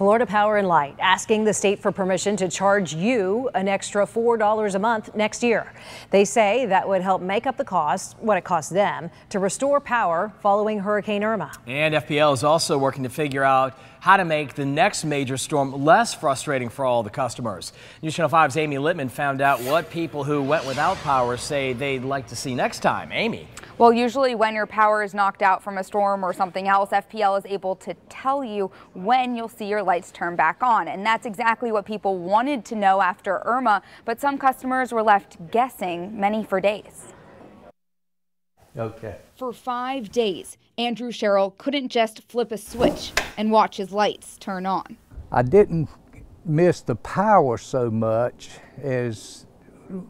Florida Power and Light asking the state for permission to charge you an extra $4 a month next year. They say that would help make up the cost, what it costs them, to restore power following Hurricane Irma. And FPL is also working to figure out how to make the next major storm less frustrating for all the customers. News Channel 5's Amy Littman found out what people who went without power say they'd like to see next time. Amy. Well, usually when your power is knocked out from a storm or something else, FPL is able to tell you when you'll see your lights turn back on. And that's exactly what people wanted to know after Irma, but some customers were left guessing, many for days. Okay. For 5 days, Andrew Sherrill couldn't just flip a switch and watch his lights turn on. I didn't miss the power so much as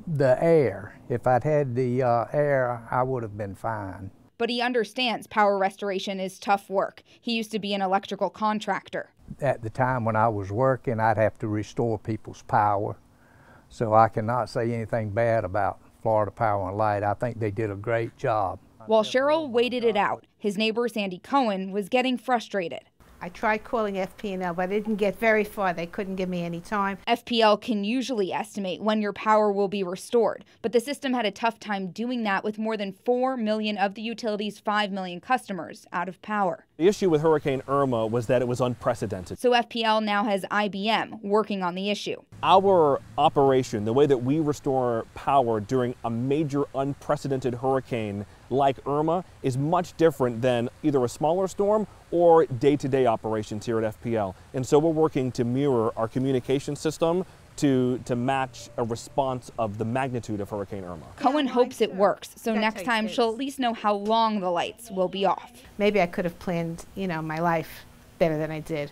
the air. If I'd had the air, I would have been fine. But he understands power restoration is tough work. He used to be an electrical contractor. At the time when I was working, I'd have to restore people's power. So I cannot say anything bad about Florida Power and Light. I think they did a great job. While Cheryl waited it out, his neighbor Sandy Cohen was getting frustrated. I tried calling FPL, but I didn't get very far. They couldn't give me any time. FPL can usually estimate when your power will be restored, but the system had a tough time doing that with more than 4 million of the utility's 5 million customers out of power. The issue with Hurricane Irma was that it was unprecedented. So FPL now has IBM working on the issue. Our operation, the way that we restore power during a major unprecedented hurricane like Irma, is much different than either a smaller storm or day-to-day operations here at FPL. And so we're working to mirror our communication system to match a response of the magnitude of Hurricane Irma. Cohen hopes it works, so next time she'll at least know how long the lights will be off. Maybe I could have planned, my life better than I did.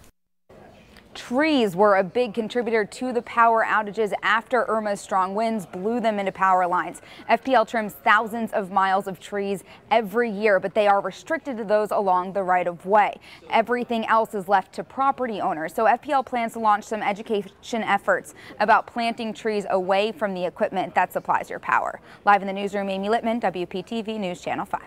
Trees were a big contributor to the power outages after Irma's strong winds blew them into power lines. FPL trims thousands of miles of trees every year, but they are restricted to those along the right-of-way. Everything else is left to property owners. So FPL plans to launch some education efforts about planting trees away from the equipment that supplies your power. Live in the newsroom, Amy Littman, WPTV News Channel 5.